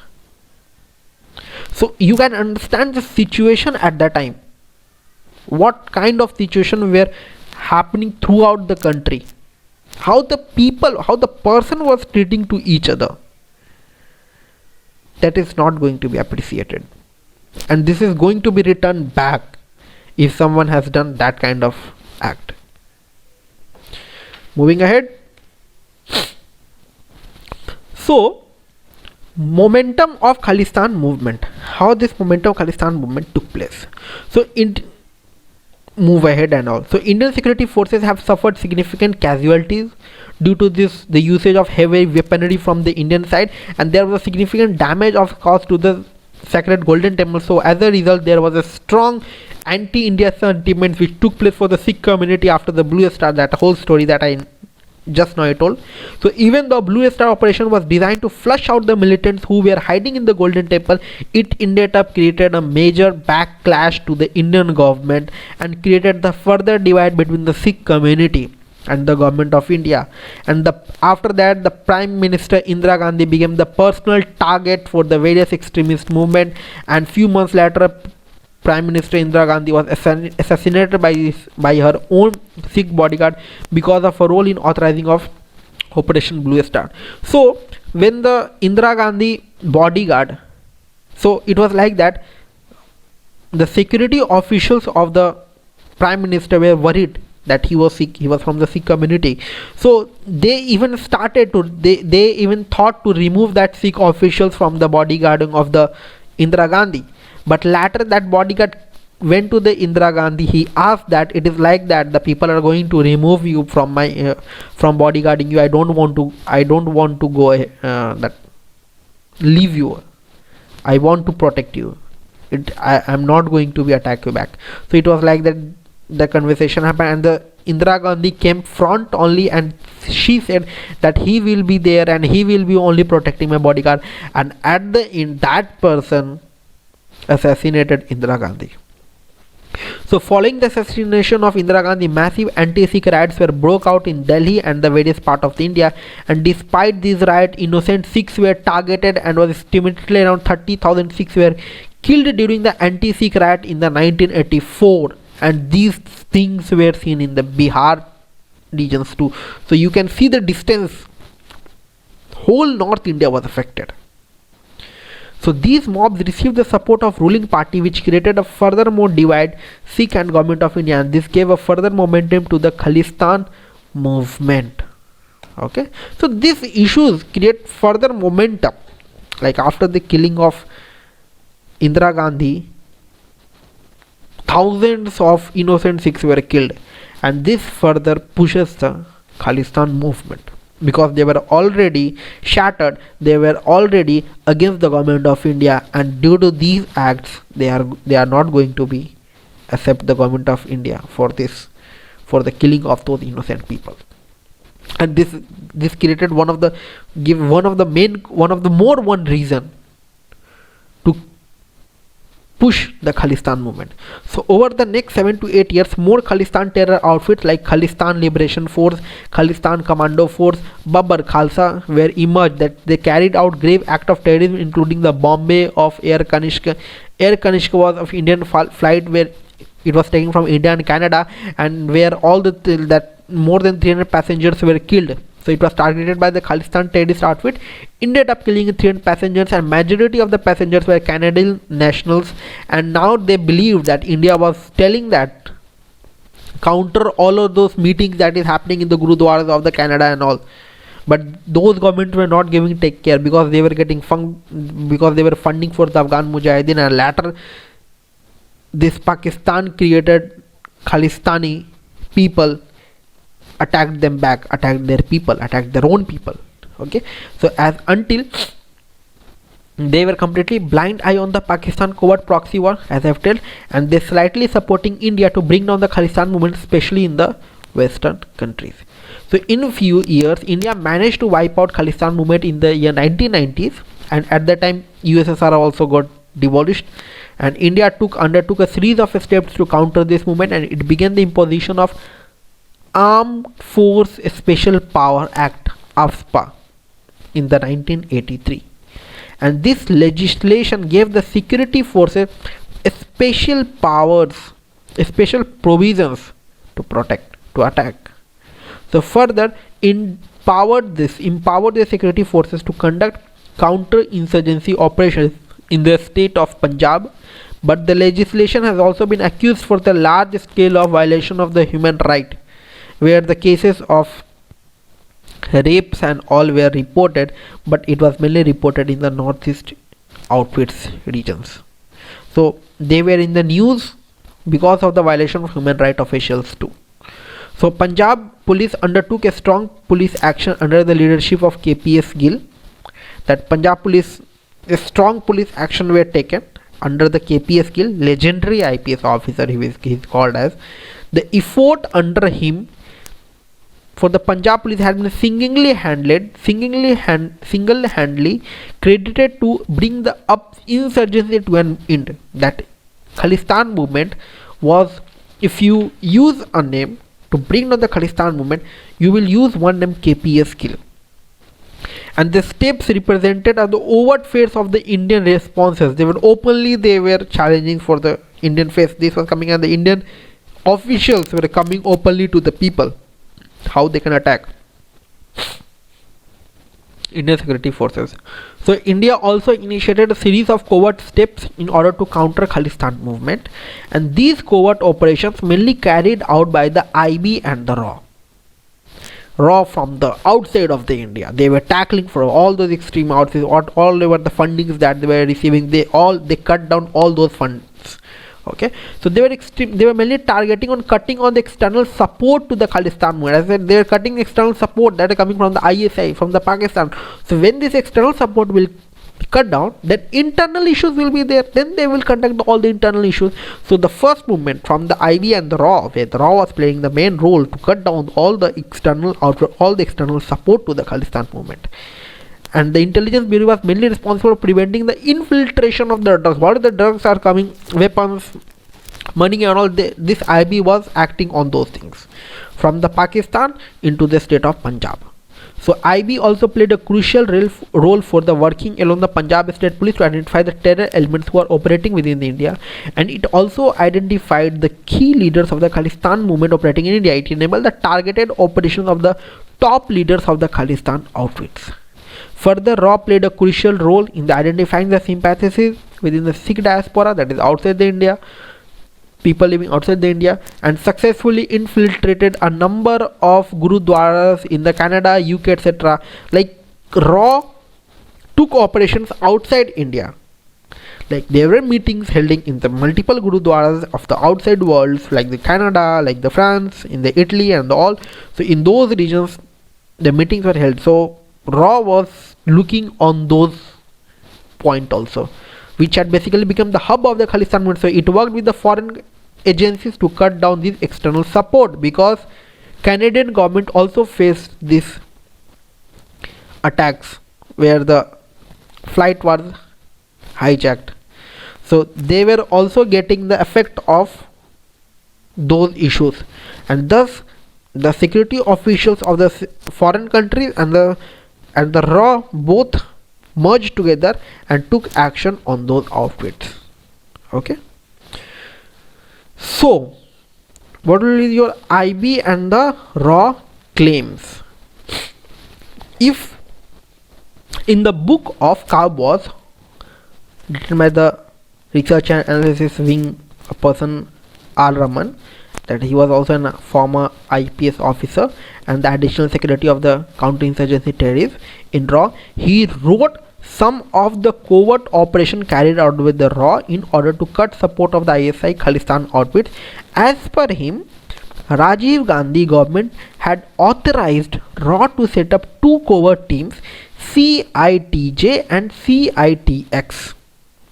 So you can understand the situation at that time, what kind of situation were happening throughout the country, how the people, how the person was treating to each other. That is not going to be appreciated, and this is going to be returned back if someone has done that kind of act. Moving ahead. So, momentum of Khalistan movement, how this momentum of Khalistan movement took place. So move ahead and all. So Indian security forces have suffered significant casualties due to this, the usage of heavy weaponry from the Indian side, and there was a significant damage of caused to the sacred golden temple. So as a result, there was a strong anti-India sentiments which took place for the Sikh community after the Blue Star, that whole story that I just now I told. So even though Blue Star operation was designed to flush out the militants who were hiding in the Golden Temple, it ended up created a major backlash to the Indian government and created the further divide between the Sikh community and the government of India. And after that, the Prime Minister Indira Gandhi became the personal target for the various extremist movement, and few months later Prime Minister Indira Gandhi was assassinated by her own Sikh bodyguard because of her role in authorizing of Operation Blue Star. So when the Indira Gandhi bodyguard, so it was like that the security officials of the Prime Minister were worried that he was Sikh, he was from the Sikh community. So they even started to, they even thought to remove that Sikh officials from the bodyguarding of the Indira Gandhi. But later that bodyguard went to the Indira Gandhi. He asked that it is like that the people are going to remove you from my from bodyguarding you. I don't want to go that leave you. I want to protect you. I am not going to be attack you back. So it was like that the conversation happened, and the Indira Gandhi came front only, and she said that he will be there and he will be only protecting my bodyguard. And at the end, that person assassinated Indira Gandhi. So following the assassination of Indira Gandhi, massive anti-Sikh riots were broke out in Delhi and the various parts of India, and despite these riots, innocent Sikhs were targeted, and was estimated around 30,000 Sikhs were killed during the anti-Sikh riot in the 1984, and these things were seen in the Bihar regions too. So you can see the distance, whole North India was affected. So these mobs received the support of ruling party, which created a furthermore divide Sikh and government of India, and this gave a further momentum to the Khalistan movement. Okay, so these issues create further momentum. Like after the killing of Indira Gandhi, thousands of innocent Sikhs were killed, and this further pushes the Khalistan movement, because they were already shattered, they were already against the government of India, and due to these acts they are not going to be accept the government of India for this, for the killing of those innocent people. And this created one of the reason to push the Khalistan movement. So over the next 7 to 8 years, more Khalistan terror outfits like Khalistan Liberation Force, Khalistan Commando Force, Babbar Khalsa were emerged, that they carried out grave act of terrorism, including the bombing of Air Kanishka. Air Kanishka was of Indian flight where it was taken from India and Canada, and where all that more than 300 passengers were killed. So So it was targeted by the Khalistan terrorist outfit, ended up killing 300 passengers, and majority of the passengers were Canadian nationals. And now they believe that India was telling that counter all of those meetings that is happening in the Gurudwaras of the Canada and all. But those governments were not giving take care, because they were getting because they were funding for the Afghan Mujahideen, and later this Pakistan created Khalistani people attacked them back, attacked their people, attacked their own people. Okay, so as until they were completely blind eye on the Pakistan covert proxy war, as I've told, and they slightly supporting India to bring down the Khalistan movement, especially in the Western countries. So in a few years, India managed to wipe out Khalistan movement in the year 1990s, and at that time USSR also got demolished, and India undertook a series of steps to counter this movement, and it began the imposition of Armed Force Special Power Act (AFSPA) in the 1983, and this legislation gave the security forces special powers, special provisions to protect, to attack. So further empowered the security forces to conduct counter-insurgency operations in the state of Punjab, but the legislation has also been accused for the large scale of violation of the human right, where the cases of rapes and all were reported, but it was mainly reported in the northeast outfits regions. So they were in the news because of the violation of human right officials too. So Punjab police undertook a strong police action under the leadership of KPS Gill. That Punjab police, a strong police action were taken under the KPS Gill, legendary IPS officer he is called as. The effort under him for the Punjab police has been single-handedly credited to bring the insurgency to an end. That Khalistan movement was, if you use a name to bring down the Khalistan movement, you will use one name, KPS Gill. And the steps represented are the overt face of the Indian responses. They were challenging for the Indian face. This was coming, and the Indian officials were coming openly to the people how they can attack Indian security forces. So India also initiated a series of covert steps in order to counter Khalistan movement, and these covert operations mainly carried out by the IB and the RAW from the outside of the India. They were tackling for all those extreme outfits, all over the fundings that they were receiving. They cut down all those funds. Okay, so they were mainly targeting on cutting on the external support to the Khalistan movement. As I said, they are cutting external support that are coming from the ISI, from the Pakistan. So when this external support will cut down, then internal issues will be there, then they will conduct all the internal issues. So the first movement from the IB and the RAW, where the RAW was playing the main role to cut down all the external support to the Khalistan movement. And the intelligence bureau was mainly responsible for preventing the infiltration of the drugs. What the drugs are coming, weapons, money and all, this IB was acting on those things from the Pakistan into the state of Punjab. So IB also played a crucial role for the working along the Punjab state police to identify the terror elements who are operating within India, and it also identified the key leaders of the Khalistan movement operating in India. It enabled the targeted operations of the top leaders of the Khalistan outfits. Further, RAW played a crucial role in the identifying the sympathies within the Sikh diaspora, that is outside the India, people living outside the India, and successfully infiltrated a number of Gurudwaras in the Canada, UK, etc. Like RAW took operations outside India. Like there were meetings held in the multiple Gurudwaras of the outside worlds, like the Canada, like the France, in the Italy and all. So in those regions, the meetings were held. So RAW was looking on those point also, which had basically become the hub of the Khalistan movement. So it worked with the foreign agencies to cut down this external support, because Canadian government also faced these attacks where the flight was hijacked. So they were also getting the effect of those issues, and thus the security officials of the foreign countries and the RAW both merged together and took action on those outfits. Okay, so what will be your IB and the RAW claims? if in the book of Cowboys written by the research and analysis wing person R. Raman, that he was also a former IPS officer and the additional secretary of the counterinsurgency terrorists in RAW, he wrote some of the covert operation carried out with the RAW in order to cut support of the ISI Khalistan outfits. As per him, Rajiv Gandhi government had authorized RAW to set up two covert teams, CITJ and CITX.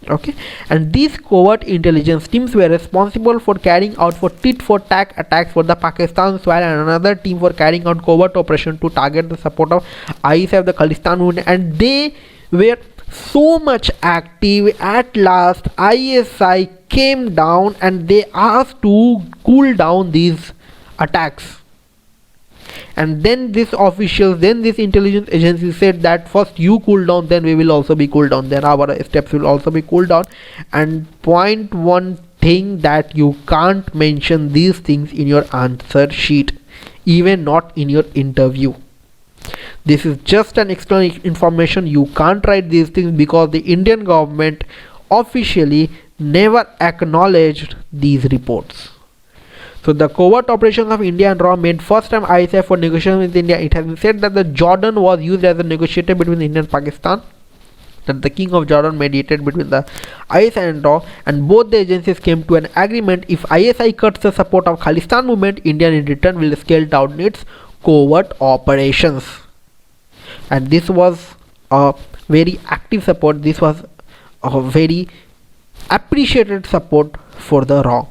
Okay, and these covert intelligence teams were responsible for carrying out for tit for tat attacks for the Pakistan soil, and another team for carrying out covert operation to target the support of ISI of the Khalistan movement. And they were so much active. At last ISI came down and they asked to cool down these attacks, and then this intelligence agency said that first you cool down, then we will also be cooled down, then our steps will also be cooled down. And point one thing, that you can't mention these things in your answer sheet, even not in your interview. This is just an external information. You can't write these things because the Indian government officially never acknowledged these reports. So the covert operations of India and RAW made first time ISI for negotiation with India. It has been said that the Jordan was used as a negotiator between India and Pakistan, that the King of Jordan mediated between the ISI and RAW, and both the agencies came to an agreement. If ISI cuts the support of Khalistan movement, India in return will scale down its covert operations. And this was a very active support. This was a very appreciated support for the RAW,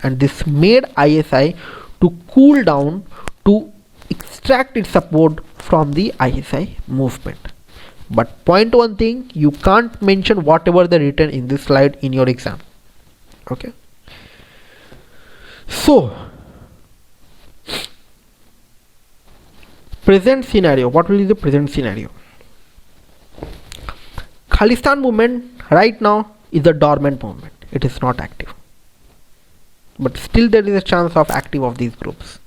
and this made ISI to cool down, to extract its support from the ISI movement. But point one thing, you can't mention whatever they written in this slide in your exam. Okay, so present scenario. What will be the present scenario? Khalistan movement right now is a dormant movement. It is not active, but still there is a chance of active of these groups.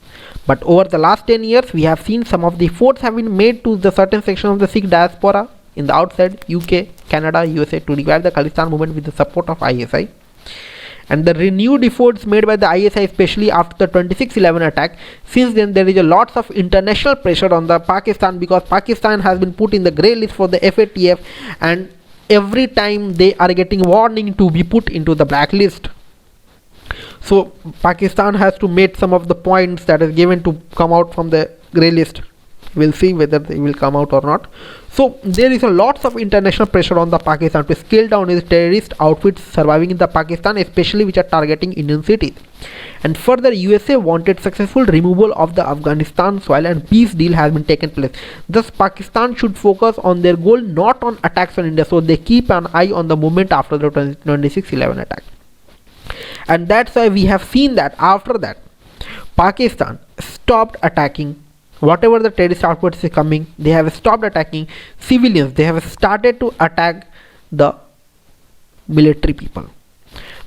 But over the last 10 years, we have seen some of the efforts have been made to the certain section of the Sikh diaspora in the outside UK, Canada, USA to revive the Khalistan movement with the support of ISI. And the renewed efforts made by the ISI, especially after the 26/11 attack, since then there is a lots of international pressure on the Pakistan, because Pakistan has been put in the grey list for the FATF, and every time they are getting warning to be put into the blacklist. So Pakistan has to meet some of the points that is given to come out from the grey list. We'll see whether they will come out or not. So there is a lots of international pressure on the Pakistan to scale down its terrorist outfits surviving in the Pakistan, especially which are targeting Indian cities. And further, USA wanted successful removal of the Afghanistan soil, and peace deal has been taken place. Thus Pakistan should focus on their goal, not on attacks on India. So they keep an eye on the movement after the 26/11 attack. And that's why we have seen that after that Pakistan stopped attacking whatever the terrorist outputs is coming. They have stopped attacking civilians. They have started to attack the military people,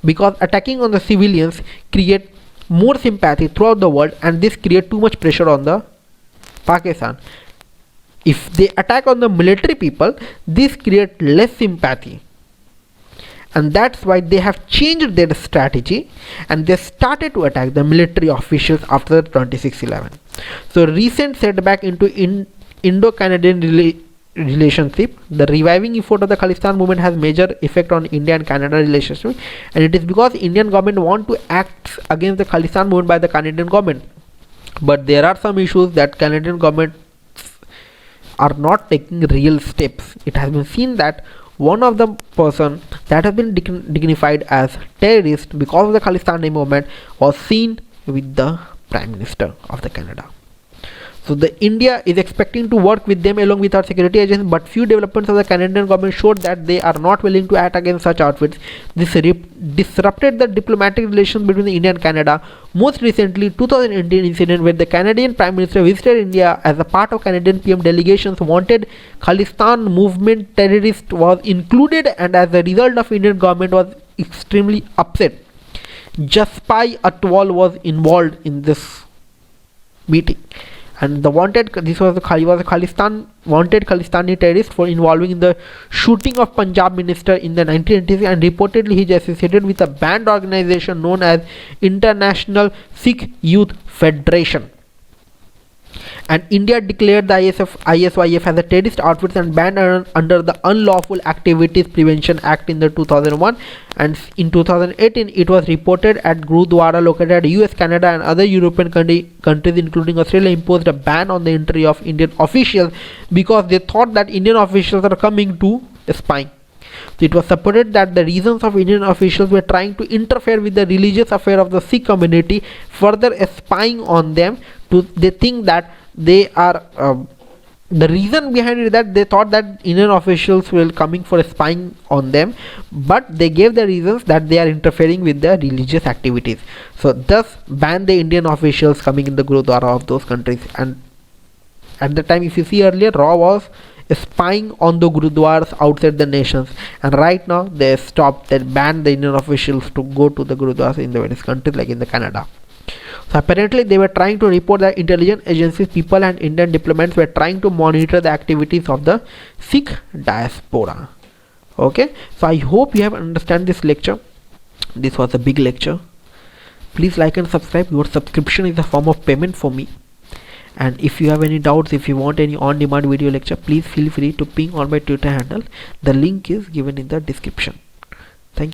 because attacking on the civilians create more sympathy throughout the world, and this create too much pressure on the Pakistan. If they attack on the military people, this create less sympathy, and that's why they have changed their strategy and they started to attack the military officials after 26/11. So recent setback into Indo-Canadian relationship, the reviving effort of the Khalistan movement has major effect on India and Canada relationship, and it is because Indian government want to act against the Khalistan movement by the Canadian government. But there are some issues that Canadian government are not taking real steps. It has been seen that one of the person that has been dignified as terrorist because of the Khalistan movement was seen with the Prime Minister of the Canada. So the India is expecting to work with them along with our security agencies, but few developments of the Canadian government showed that they are not willing to act against such outfits. This disrupted the diplomatic relations between India and Canada. Most recently, 2018 incident where the Canadian Prime Minister visited India as a part of Canadian PM delegations wanted Khalistan movement terrorist was included, and as a result of Indian government was extremely upset. Jaspai Atwal was involved in this meeting, And this was he was a wanted Khalistani terrorist for involving in the shooting of Punjab minister in the 1980s, and reportedly he is associated with a banned organization known as International Sikh Youth Federation. And India declared the ISYF as a terrorist outfit and banned under the Unlawful Activities Prevention Act in the 2001. And in 2018 it was reported at Gurudwara located at US, Canada and other European countries including Australia imposed a ban on the entry of Indian officials because they thought that Indian officials are coming to spying. So it was supported that the reasons of Indian officials were trying to interfere with the religious affair of the Sikh community, further spying on them. They think that they are the reason behind it is that they thought that Indian officials were coming for spying on them, but they gave the reasons that they are interfering with their religious activities. So thus ban the Indian officials coming in the Gurudwara of those countries. And at the time, if you see earlier, RAW was spying on the Gurudwaras outside the nations, and right now they stopped, they banned the Indian officials to go to the Gurudwaras in the various countries like in the Canada. So apparently they were trying to report that intelligence agencies, people and Indian diplomats were trying to monitor the activities of the Sikh diaspora. Okay, so I hope you have understand this lecture. This was a big lecture. Please like and subscribe. Your subscription is a form of payment for me. And if you have any doubts, if you want any on-demand video lecture, please feel free to ping on my Twitter handle. The link is given in the description.